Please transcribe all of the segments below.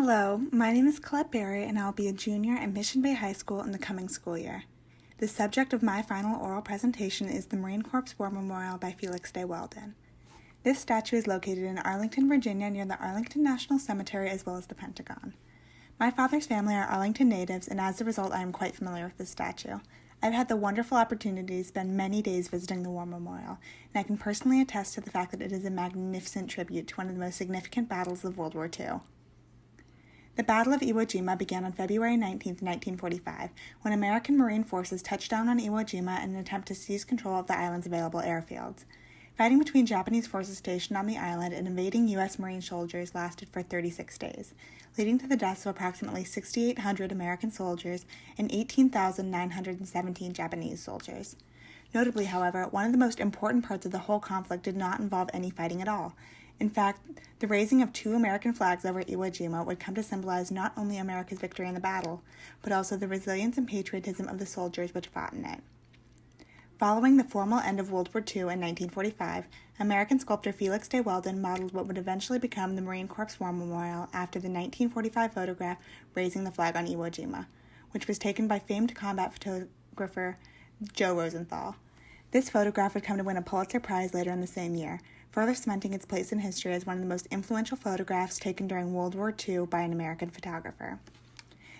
Hello, my name is Colette and I will be a junior at Mission Bay High School in the coming school year. The subject of my final oral presentation is the Marine Corps War Memorial by Felix Day Weldon. This statue is located in Arlington, Virginia, near the Arlington National Cemetery as well as the Pentagon. My father's family are Arlington natives, and as a result, I am quite familiar with this statue. I've had the wonderful opportunity to spend many days visiting the War Memorial, and I can personally attest to the fact that it is a magnificent tribute to one of the most significant battles of World War II. The Battle of Iwo Jima began on February 19, 1945, when American Marine forces touched down on Iwo Jima in an attempt to seize control of the island's available airfields. Fighting between Japanese forces stationed on the island and invading U.S. Marine soldiers lasted for 36 days, leading to the deaths of approximately 6,800 American soldiers and 18,917 Japanese soldiers. Notably, however, one of the most important parts of the whole conflict did not involve any fighting at all. In fact, the raising of 2 American flags over Iwo Jima would come to symbolize not only America's victory in the battle, but also the resilience and patriotism of the soldiers which fought in it. Following the formal end of World War II in 1945, American sculptor Felix Day Weldon modeled what would eventually become the Marine Corps War Memorial after the 1945 photograph raising the flag on Iwo Jima, which was taken by famed combat photographer Joe Rosenthal. This photograph would come to win a Pulitzer Prize later in the same year, further cementing its place in history as one of the most influential photographs taken during World War II by an American photographer.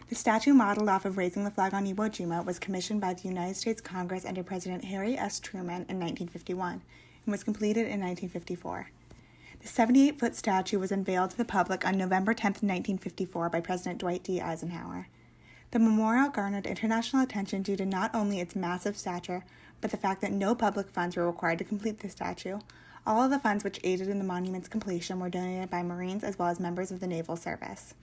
The statue modeled off of raising the flag on Iwo Jima was commissioned by the United States Congress under President Harry S. Truman in 1951 and was completed in 1954. The 78-foot statue was unveiled to the public on November 10, 1954 by President Dwight D. Eisenhower. The memorial garnered international attention due to not only its massive stature, but the fact that no public funds were required to complete the statue. All of the funds which aided in the monument's completion were donated by Marines as well as members of the Naval Service.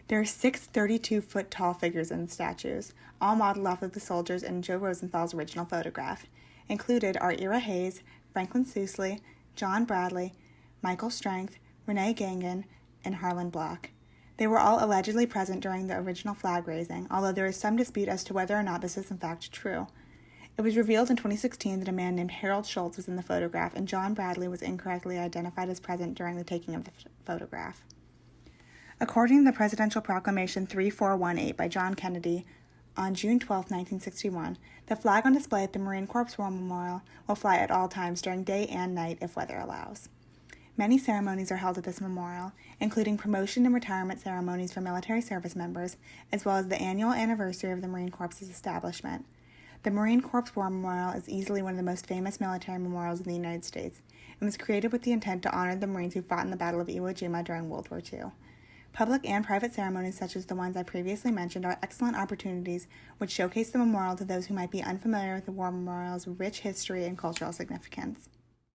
There are 6 32-foot tall figures in the statues, all modeled off of the soldiers in Joe Rosenthal's original photograph. Included are Ira Hayes, Franklin Sousley, John Bradley, Michael Strength, Renee Gangan, and Harlan Block. They were all allegedly present during the original flag raising, although there is some dispute as to whether or not this is in fact true. It was revealed in 2016 that a man named Harold Schultz was in the photograph, and John Bradley was incorrectly identified as present during the taking of the photograph. According to the Presidential Proclamation 3418 by John Kennedy on June 12, 1961, the flag on display at the Marine Corps War Memorial will fly at all times during day and night if weather allows. Many ceremonies are held at this memorial, including promotion and retirement ceremonies for military service members, as well as the annual anniversary of the Marine Corps' establishment. The Marine Corps War Memorial is easily one of the most famous military memorials in the United States and was created with the intent to honor the Marines who fought in the Battle of Iwo Jima during World War II. Public and private ceremonies such as the ones I previously mentioned are excellent opportunities which showcase the memorial to those who might be unfamiliar with the War Memorial's rich history and cultural significance.